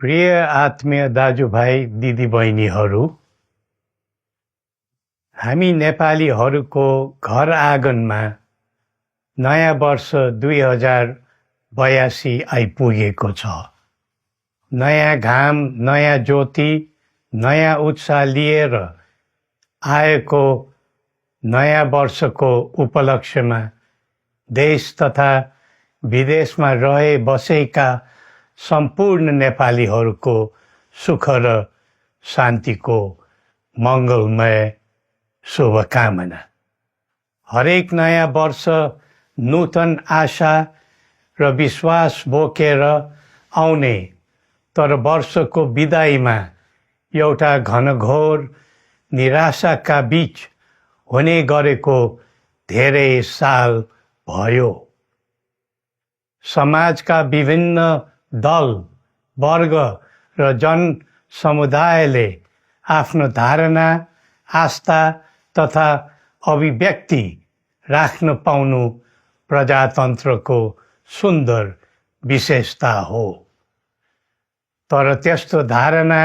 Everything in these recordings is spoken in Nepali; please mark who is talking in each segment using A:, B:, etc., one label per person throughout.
A: प्रिय आत्मीय दाजुभाइ दिदीबहिनीहरू, हामी नेपालीहरूको घर आँगनमा नयाँ वर्ष 2082 आइपुगेको छ। नयाँ घाम, नयाँ ज्योति, नयाँ उत्साह लिएर आएको नयाँ वर्षको उपलक्ष्यमा देश तथा विदेशमा रहे बसेका सम्पूर्ण नेपालीहरूको सुख र शान्तिको मङ्गलमय शुभकामना। हरेक नयाँ वर्ष नूतन आशा र विश्वास बोकेर आउने, तर वर्षको बिदाईमा एउटा घनघोर निराशाका बीच हुने गरेको धेरै साल भयो। समाजका विभिन्न दल, वर्ग र जन समुदायले आफ्नो धारणा, आस्था तथा अभिव्यक्ति राख्न पाउनु प्रजातन्त्रको सुन्दर विशेषता हो। तर त्यस्तो धारणा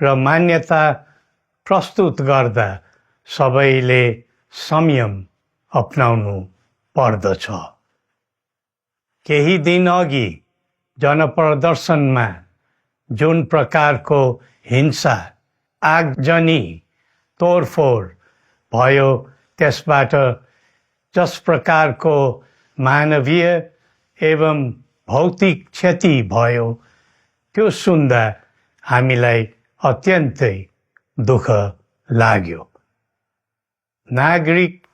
A: र मान्यता प्रस्तुत गर्दा सबैले संयम अपनाउनु पर्दछ। केही दिन अघि जनप्रदर्शनमा जुन प्रकारको हिंसा, आगजनी, तोडफोड भयो, त्यसबाट जस प्रकारको मानवीय एवं भौतिक क्षति भयो, त्यो सुन्दा हामीलाई अत्यन्तै दुःख लाग्यो। नागरिक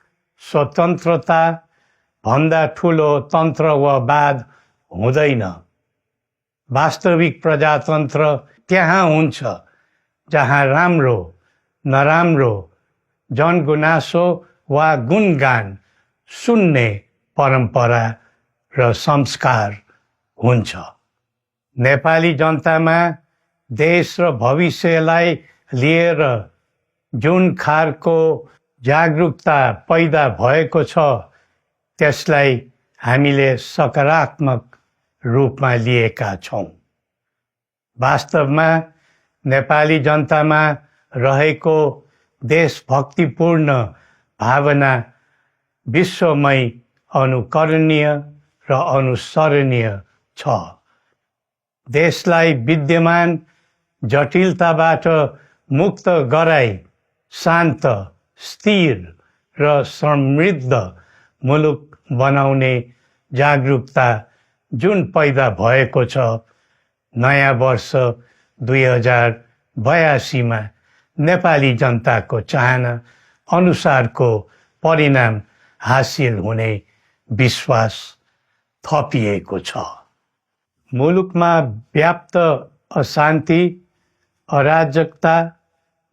A: स्वतन्त्रता भन्दा ठुलो तन्त्र वा वाद हुँदैन। वास्तविक प्रजातन्त्र त्यहाँ हुन्छ जहाँ राम्रो, नराम्रो, जनगुनासो वा गुणगान सुन्ने परम्परा र संस्कार हुन्छ। नेपाली जनतामा देश र भविष्यलाई लिएर जुन खालको जागरुकता पैदा भएको छ, त्यसलाई हामीले सकारात्मक रूपमा लिएका छौँ। वास्तवमा नेपाली जनतामा रहेको देशभक्तिपूर्ण भावना विश्वमै अनुकरणीय र अनुसरणीय छ। देशलाई विद्यमान जटिलताबाट मुक्त गराई शान्त, स्थिर र समृद्ध मुलुक बनाउने जागरुकता जुन पैदा भएको छ, नयाँ वर्ष 2082 मा नेपाली जनताको चाहना अनुसारको परिणाम हासिल हुने विश्वास थपिएको छ। मुलुकमा व्याप्त अशान्ति, अराजकता,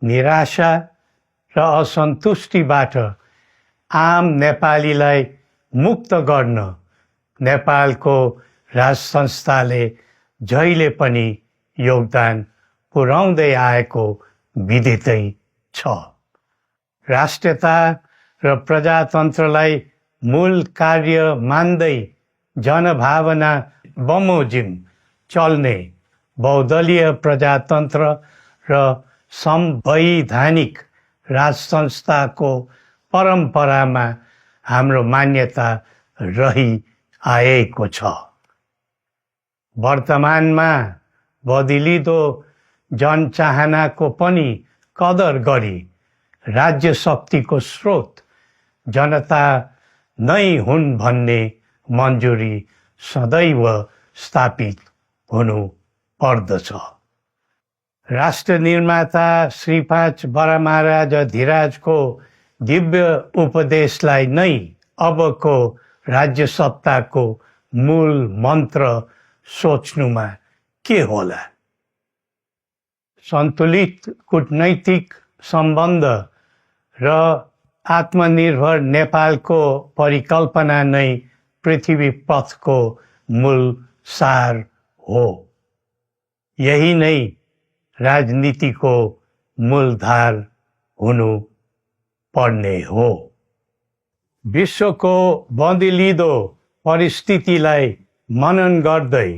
A: निराशा र असन्तुष्टिबाट आम नेपालीलाई मुक्त गर्न नेपालको राज संस्थाले जहिले पनि योगदान पुर्याउँदै आएको विदितै छ। राष्ट्रियता र प्रजातन्त्रलाई मूल कार्य मान्दै जनभावना बमोजिम चल्ने बहुदलीय प्रजातन्त्र र संवैधानिक राज संस्थाको परम्परामा हाम्रो मान्यता रही आएको छ। वर्तमानमा बदलिँदो जनचाहनाको पनि कदर गरी राज्य शक्तिको स्रोत जनता नै हुन् भन्ने मन्जुरी सदैव स्थापित हुनु पर्दछ। राष्ट्र निर्माता श्री 5 बरामहाराज धीराजको दिव्य उपदेशलाई नै अबको राज्य सत्ताको मूल मन्त्र सोच्नुमा के होला? सन्तुलित कूटनैतिक सम्बन्ध र आत्मनिर्भर नेपालको परिकल्पना नै पृथ्वी पथको मूल सार हो। यही नै राजनीतिको मूलधार हुनु पर्ने हो। विश्वको बदलिँदो परिस्थितिलाई मनन गर्दै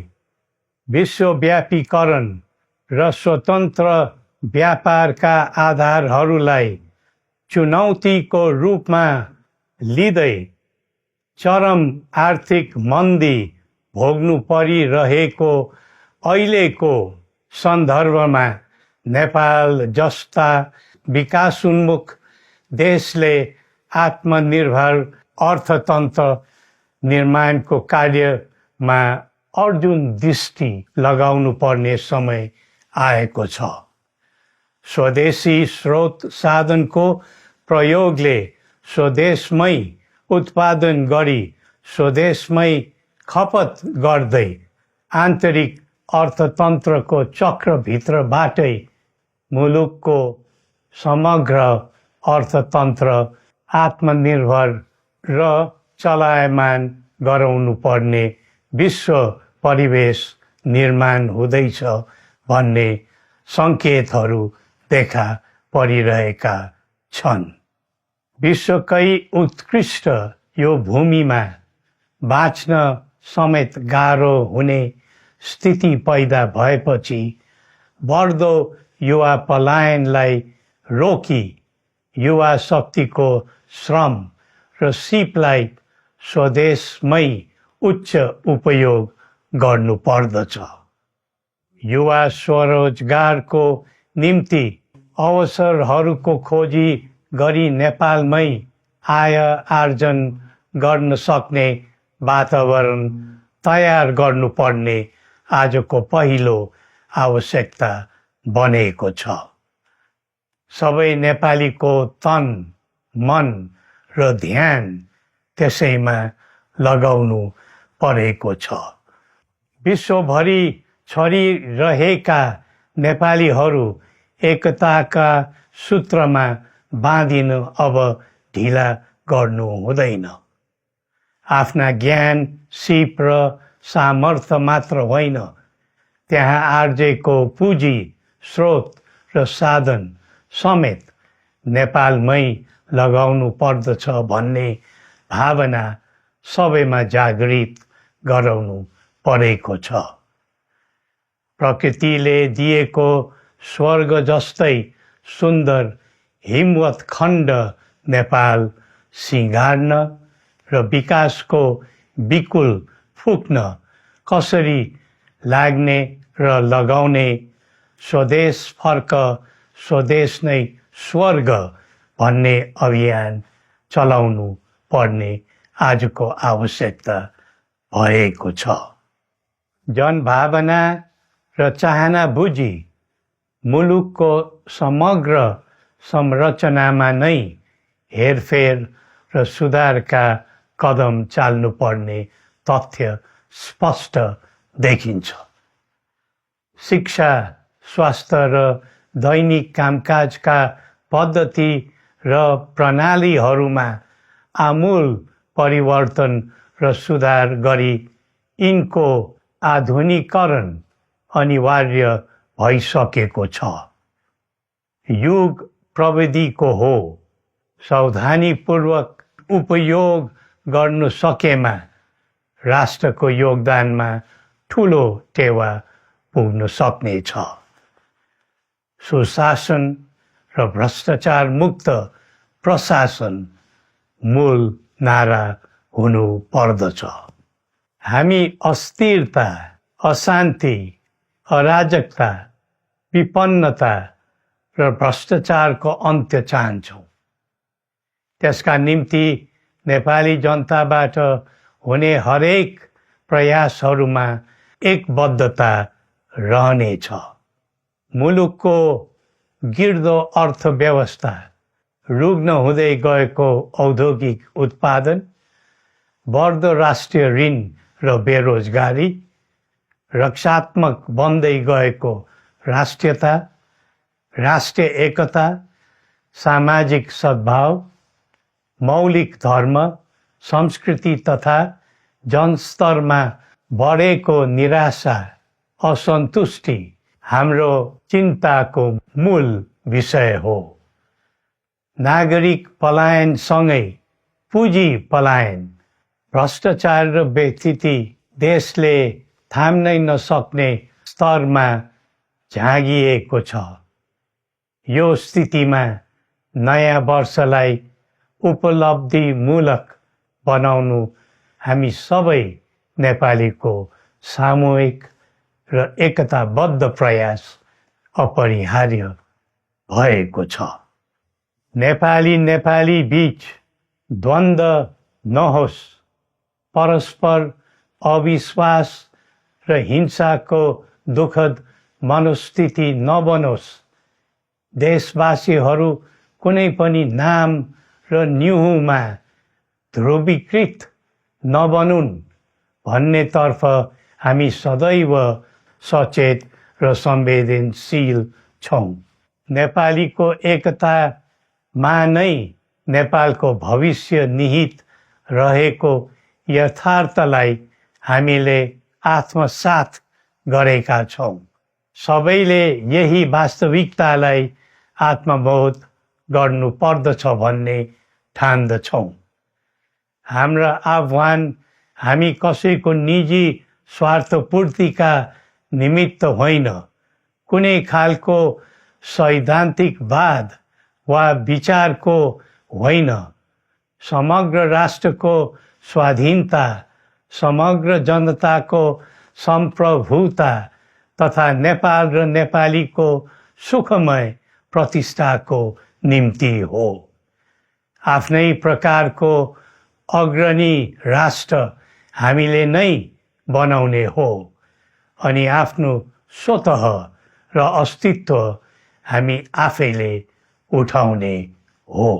A: विश्वव्यापीकरण र स्वतन्त्र व्यापारका आधारहरूलाई चुनौतीको रूपमा लिँदै चरम आर्थिक मन्दी भोग्नु परिरहेको अहिलेको सन्दर्भमा नेपाल जस्ता विकासोन्मुख देशले आत्मनिर्भर अर्थतन्त्र निर्माणको कार्यमा अर्जुन दृष्टि लगाउनु पर्ने समय आएको छ। स्वदेशी स्रोत साधनको प्रयोगले स्वदेशमै उत्पादन गरी स्वदेशमै खपत गर्दै आन्तरिक अर्थतन्त्रको चक्रभित्रबाटै मुलुकको समग्र अर्थतन्त्र आत्मनिर्भर र चलायमान गराउनु पर्ने विश्व परिवेश निर्माण हुँदैछ भन्ने सङ्केतहरू देखा परिरहेका छन्। विश्वकै उत्कृष्ट यो भूमिमा बाँच्न समेत गाह्रो हुने स्थिति पैदा भएपछि बढ्दो युवा पलायनलाई रोकी युवा शक्तिको श्रम र सिपलाई स्वदेशमै उच्च उपयोग गर्नु पर्दछ। युवा स्वरोजगारको निम्ति अवसरहरूको खोजी गरी नेपालमै आय आर्जन गर्न सक्ने वातावरण तयार गर्नुपर्ने आजको पहिलो आवश्यकता बनेको छ। सबै नेपालीको तन, मन र ध्यान त्यसैमा लगाउनु परेको छ। विश्वभरि छरिरहेका नेपालीहरू एकताका सूत्रमा बाँधिन अब ढिला गर्नु हुँदैन। आफ्ना ज्ञान, सिप र सामर्थ्य मात्र होइन, त्यहाँ आर्जेको पुँजी, स्रोत र साधन समेत नेपालमै लगाउनु पर्दछ भन्ने भावना सबैमा जागृत गराउनु परेको छ। प्रकृतिले दिएको स्वर्ग जस्तै सुन्दर हिमवत् खण्ड नेपाल सिँगार्न र विकासको विपुल फुक्न कसरी लाग्ने र लगाउने स्वदेश फर्क स्वदेश नै स्वर्ग भन्ने अभियान चलाउनु पर्ने आजको आवश्यकता भएको छ। जनभावना र चाहना बुझी मुलुकको समग्र संरचनामा नै हेरफेर र सुधारका कदम चाल्नुपर्ने तथ्य स्पष्ट देखिन्छ। शिक्षा, स्वास्थ्य र दैनिक कामकाजका पद्धति र प्रणालीहरूमा आमूल परिवर्तन र सुधार गरी यिनको आधुनिकीकरण अनिवार्य भइसकेको छ। युग प्रविधिको हो, सावधानीपूर्वक उपयोग गर्नु सकेमा राष्ट्रको योगदानमा ठुलो टेवा पुग्न सक्नेछ। सुशासन र भ्रष्टाचार मुक्त प्रशासन मूल नारा हुनु पर्दछ। हामी अस्थिरता, अशान्ति, अराजकता, विपन्नता र भ्रष्टाचारको अन्त्य चाहन्छौँ। त्यसका निम्ति नेपाली जनताबाट हुने हरेक प्रयासहरूमा एकबद्धता रहनेछ। मुलुकको गिर्दो अर्थव्यवस्था, रुग्न हुँदै गएको औद्योगिक उत्पादन, बढ्दो राष्ट्रिय ऋण र बेरोजगारी, रक्षात्मक बन्दै गएको राष्ट्रियता, राष्ट्रिय एकता, सामाजिक सद्भाव, मौलिक धर्म, संस्कृति तथा जनस्तरमा बढेको निराशा, असन्तुष्टि हाम्रो चिन्ताको मूल विषय हो। नागरिक पलायनसँगै पुँजी पलायन, भ्रष्टाचार र व्यथिति देशले थाम्नै नसक्ने स्तरमा झाँगिएको छ। यो स्थितिमा नयाँ वर्षलाई उपलब्धिमूलक बनाउनु हामी सबै नेपालीको सामूहिक र एकताबद्ध प्रयास अपरिहार्य भएको छ। नेपाली बीच द्वन्द्व नहोस्, परस्पर अविश्वास र हिंसाको दुःखद मनोस्थिति नबनोस्, देशवासीहरू कुनै पनि नाम र न्युहुमा ध्रुवीकृत नबनुन् भन्नेतर्फ हामी सदैव सचेत र संवेदनशील छौँ। नेपालीको एकतामा नै नेपालको भविष्य निहित रहेको यथार्थलाई हामीले आत्मसात गरेका छौँ। सबैले यही वास्तविकतालाई आत्मबोध गर्नुपर्दछ भन्ने ठान्दछौँ। हाम्रा आह्वान हामी कसैको निजी स्वार्थपूर्तिका निमित्त होइन, कुनै खालको सैद्धान्तिकवाद वा विचारको होइन। समग्र राष्ट्रको स्वाधीनता, समग्र जनताको सम्प्रभुता तथा नेपाल र नेपालीको सुखमय प्रतिष्ठाको निम्ति हो। आफ्नै प्रकारको अग्रणी राष्ट्र हामीले नै बनाउने हो अनि आफ्नो स्वतः र अस्तित्व हामी आफैले उठाउने हो।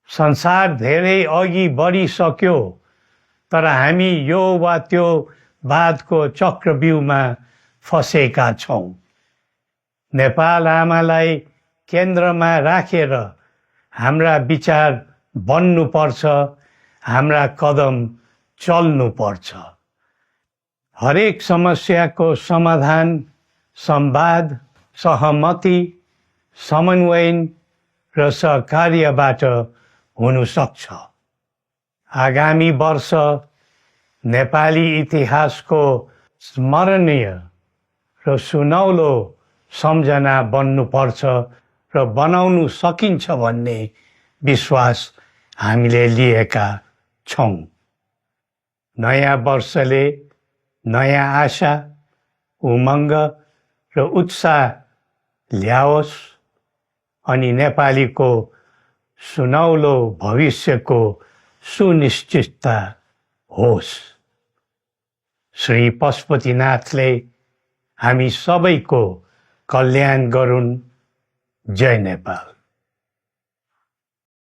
A: संसार धेरै अघि बढिसक्यो, तर हामी यो वा त्यो वादको चक्रव्यूहमा फँसेका छौँ। नेपाल आमालाई केन्द्रमा राखेर हाम्रा विचार बन्नुपर्छ, हाम्रा कदम चल्नुपर्छ। हरेक समस्याको समाधान संवाद, सहमति, समन्वयन र सहकार्यबाट हुन सक्छ। आगामी वर्ष नेपाली इतिहासको स्मरणीय र सुनौलो सम्झना बन्नुपर्छ र बनाउनु सकिन्छ भन्ने विश्वास हामीले लिएका छौँ। नयाँ वर्षले नयाँ आशा, उमङ्ग र उत्साह ल्याओस् अनि नेपालीको सुनौलो भविष्यको सुनिश्चितता होस्। श्री पशुपतिनाथले हामी सबैको कल्याण गरून्। जय नेपाल।